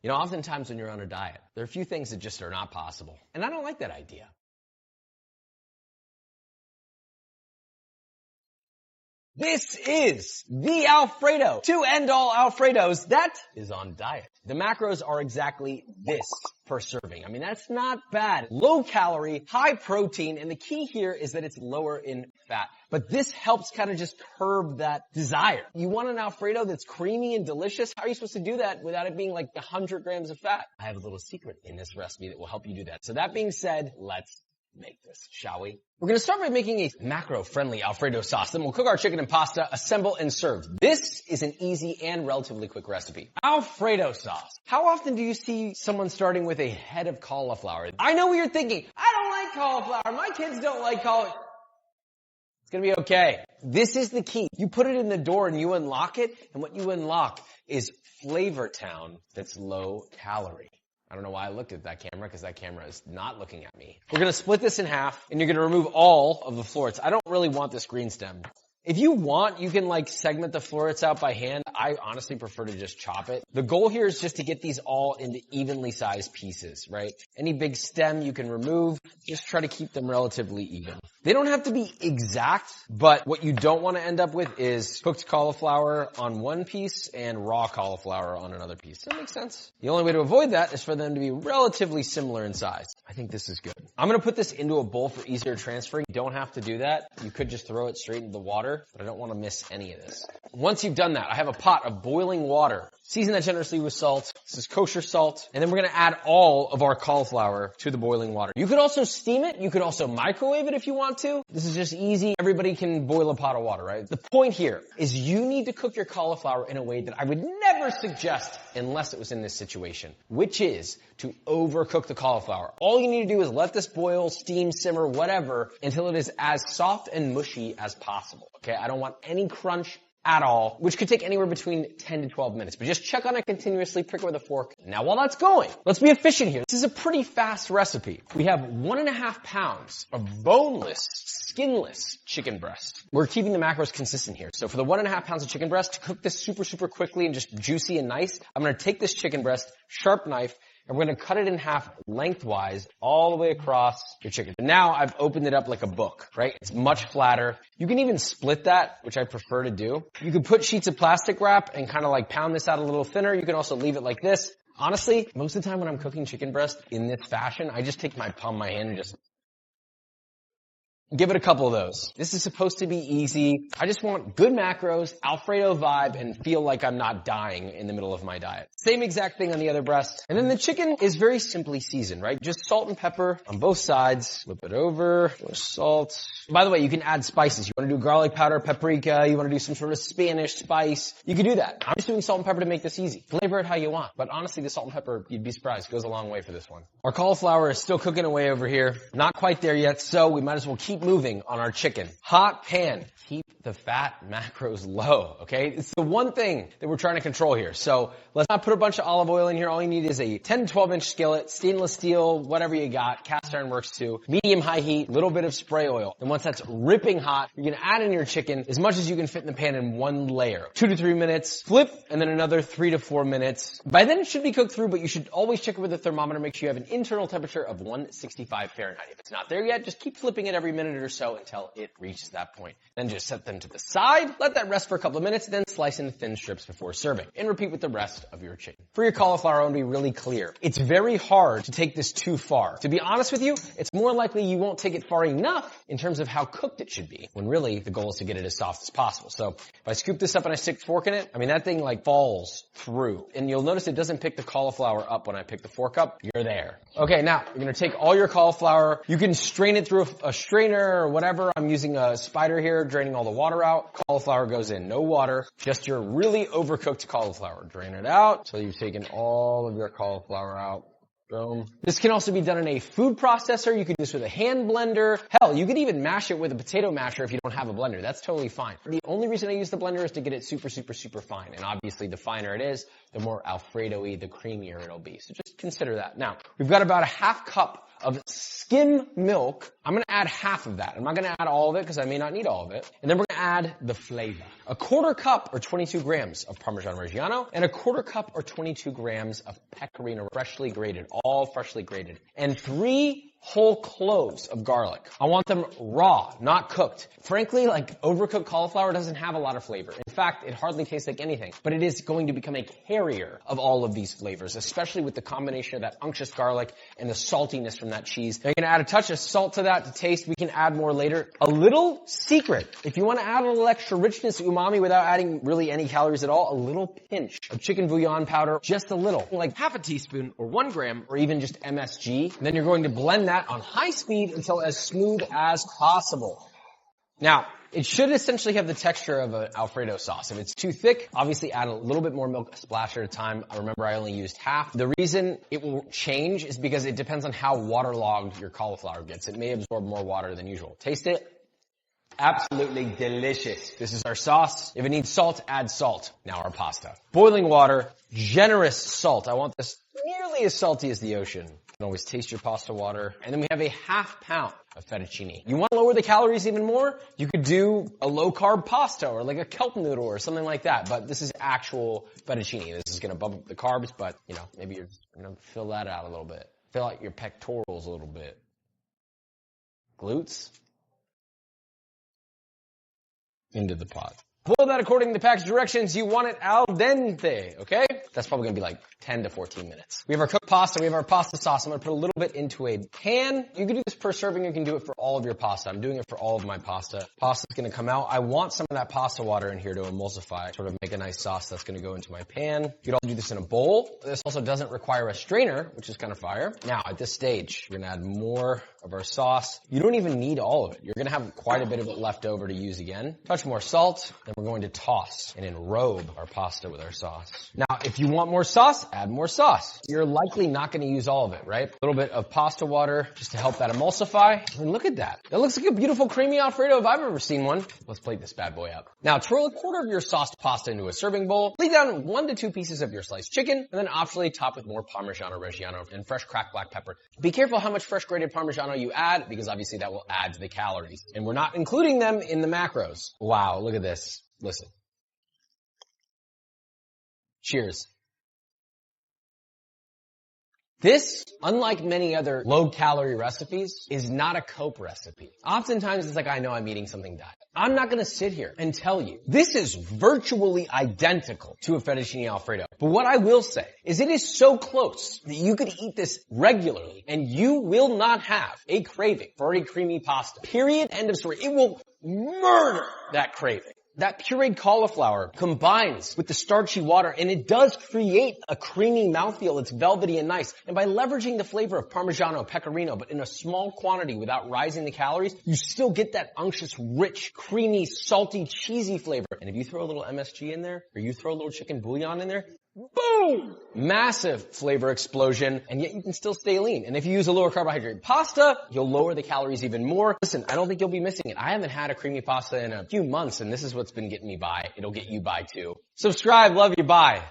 You know, oftentimes when you're on a diet, there are a few things that just are not possible. And I don't like that idea. This is the Alfredo to end all Alfredos that is on diet. The macros are exactly this per serving. I mean, that's not bad. Low calorie, high protein, and the key here is that it's lower in fat. But this helps kind of just curb that desire. You want an Alfredo that's creamy and delicious? How are you supposed to do that without it being like 100 grams of fat? I have a little secret in this recipe that will help you do that. So that being said, let's make this, shall we? We're going to start by making a macro-friendly Alfredo sauce. Then we'll cook our chicken and pasta, assemble and serve. This is an easy and relatively quick recipe. Alfredo sauce. How often do you see someone starting with a head of cauliflower? I know what you're thinking. I don't like cauliflower. My kids don't like cauliflower. It's going to be okay. This is the key. You put it in the door and you unlock it, and what you unlock is Flavor Town that's low calorie. I don't know why I looked at that camera, because that camera is not looking at me. We're going to split this in half, and you're going to remove all of the florets. I don't really want this green stem. If you want, you can like segment the florets out by hand. I honestly prefer to just chop it. The goal here is just to get these all into evenly sized pieces, right? Any big stem you can remove. Just try to keep them relatively even. They don't have to be exact, but what you don't want to end up with is cooked cauliflower on one piece and raw cauliflower on another piece. Does that make sense? The only way to avoid that is for them to be relatively similar in size. I think this is good. I'm going to put this into a bowl for easier transfer. You don't have to do that. You could just throw it straight into the water, but I don't want to miss any of this. Once you've done that, I have a pot of boiling water. Season that generously with salt. This is kosher salt. And then we're going to add all of our cauliflower to the boiling water. You could also steam it. You could also microwave it if you want to. This is just easy. Everybody can boil a pot of water, right? The point here is you need to cook your cauliflower in a way that I would never suggest unless it was in this situation, which is to overcook the cauliflower. All you need to do is let this boil, steam, simmer, whatever, until it is as soft and mushy as possible. Okay? I don't want any crunch at all, which could take anywhere between 10 to 12 minutes. But just check on it continuously, prick it with a fork. Now while that's going, let's be efficient here. This is a pretty fast recipe. We have 1.5 pounds of boneless, skinless chicken breast. We're keeping the macros consistent here. So for the 1.5 pounds of chicken breast, to cook this super, super quickly and just juicy and nice, I'm going to take this chicken breast, sharp knife, and we're going to cut it in half lengthwise all the way across your chicken. And now I've opened it up like a book, right? It's much flatter. You can even split that, which I prefer to do. You can put sheets of plastic wrap and kind of like pound this out a little thinner. You can also leave it like this. Honestly, most of the time when I'm cooking chicken breast in this fashion, I just take my palm of my hand and just give it a couple of those. This is supposed to be easy. I just want good macros, Alfredo vibe, and feel like I'm not dying in the middle of my diet. Same exact thing on the other breast. And then the chicken is very simply seasoned, right? Just salt and pepper on both sides. Flip it over. More salt. By the way, you can add spices. You want to do garlic powder, paprika. You want to do some sort of Spanish spice. You can do that. I'm just doing salt and pepper to make this easy. Flavor it how you want. But honestly, the salt and pepper, you'd be surprised, goes a long way for this one. Our cauliflower is still cooking away over here. Not quite there yet, so we might as well keep moving on our chicken. Hot pan. Keep the fat macros low, okay? It's the one thing that we're trying to control here. So let's not put a bunch of olive oil in here. All you need is a 10 to 12 inch skillet, stainless steel, whatever you got. Cast iron works too. Medium high heat, little bit of spray oil. And once that's ripping hot, you're gonna add in your chicken as much as you can fit in the pan in one layer. 2 to 3 minutes, flip, and then another 3 to 4 minutes. By then it should be cooked through, but you should always check it with a thermometer. Make sure you have an internal temperature of 165 Fahrenheit. If it's not there yet, just keep flipping it every minute or so until it reaches that point. Then just set them to the side, let that rest for a couple of minutes, then slice into thin strips before serving. And repeat with the rest of your chicken. For your cauliflower, I want to be really clear. It's very hard to take this too far. To be honest with you, it's more likely you won't take it far enough in terms of how cooked it should be, when really the goal is to get it as soft as possible. So if I scoop this up and I stick a fork in it, I mean, that thing like falls through. And you'll notice it doesn't pick the cauliflower up when I pick the fork up. You're there. Okay, now you're going to take all your cauliflower. You can strain it through a strainer or whatever. I'm using a spider here, draining all the water out. Cauliflower goes in. No water. Just your really overcooked cauliflower. Drain it out so you've taken all of your cauliflower out. Boom. This can also be done in a food processor. You could do this with a hand blender. Hell, you could even mash it with a potato masher if you don't have a blender. That's totally fine. The only reason I use the blender is to get it super, super, super fine. And obviously the finer it is, the more Alfredo-y, the creamier it'll be. So just consider that. Now, we've got about a half cup of skim milk I'm gonna add half of that. I'm not gonna add all of it because I may not need all of it. And then we're gonna add the flavor. A quarter cup or 22 grams of Parmesan Reggiano and a quarter cup or 22 grams of pecorino, freshly grated, all freshly grated. And 3 whole cloves of garlic. I want them raw, not cooked. Frankly, like overcooked cauliflower doesn't have a lot of flavor. In fact, it hardly tastes like anything, but it is going to become a carrier of all of these flavors, especially with the combination of that unctuous garlic and the saltiness from that cheese. Now you're gonna add a touch of salt to that to taste. We can add more later. A little secret. If you want to add a little extra richness, umami, without adding really any calories at all, a little pinch of chicken bouillon powder, just a little, like half a teaspoon or 1 gram or even just MSG. And then you're going to blend that on high speed until as smooth as possible. Now, it should essentially have the texture of an Alfredo sauce. If it's too thick, obviously add a little bit more milk, a splash at a time. Remember, I only used half. The reason it will change is because it depends on how waterlogged your cauliflower gets. It may absorb more water than usual. Taste it. Absolutely delicious. This is our sauce. If it needs salt, add salt. Now our pasta. Boiling water, generous salt. I want this nearly as salty as the ocean. You can always taste your pasta water. And then we have a half pound of fettuccine. You want to lower the calories even more? You could do a low-carb pasta or like a kelp noodle or something like that. But this is actual fettuccine. This is going to bump up the carbs, but, you know, maybe you're going to fill that out a little bit. Fill out your pectorals a little bit. Glutes. Into the pot. Boil that according to the package directions. You want it al dente, okay? That's probably gonna be like 10 to 14 minutes. We have our cooked pasta. We have our pasta sauce. I'm gonna put a little bit into a pan. You can do this per serving. You can do it for all of your pasta. I'm doing it for all of my pasta. Pasta's gonna come out. I want some of that pasta water in here to emulsify, sort of make a nice sauce that's gonna go into my pan. You could also do this in a bowl. This also doesn't require a strainer, which is kind of fire. Now, at this stage, we're gonna add more of our sauce. You don't even need all of it. You're gonna have quite a bit of it left over to use again. Touch more salt, and we're going to toss and enrobe our pasta with our sauce. Now, if you want more sauce, add more sauce. You're likely not gonna use all of it, right? A little bit of pasta water just to help that emulsify. And look at that. That looks like a beautiful creamy Alfredo if I've ever seen one. Let's plate this bad boy up. Now, twirl a quarter of your sauced pasta into a serving bowl. Lay down 1 to 2 pieces of your sliced chicken, and then optionally top with more Parmigiano Reggiano and fresh cracked black pepper. Be careful how much fresh grated Parmigiano you add, because obviously that will add to the calories. And we're not including them in the macros. Wow, look at this. Listen. Cheers. This, unlike many other low-calorie recipes, is not a cope recipe. Oftentimes it's like, I know I'm eating something diet. I'm not gonna sit here and tell you. This is virtually identical to a fettuccine Alfredo. But what I will say is it is so close that you could eat this regularly and you will not have a craving for a creamy pasta. Period. End of story. It will murder that craving. That pureed cauliflower combines with the starchy water, and it does create a creamy mouthfeel. It's velvety and nice. And by leveraging the flavor of Parmigiano, pecorino, but in a small quantity without rising the calories, you still get that unctuous, rich, creamy, salty, cheesy flavor. And if you throw a little MSG in there, or you throw a little chicken bouillon in there, boom! Massive flavor explosion, and yet you can still stay lean. And if you use a lower carbohydrate pasta, you'll lower the calories even more. Listen, I don't think you'll be missing it. I haven't had a creamy pasta in a few months, and this is what's been getting me by. It'll get you by too. Subscribe, love you, bye.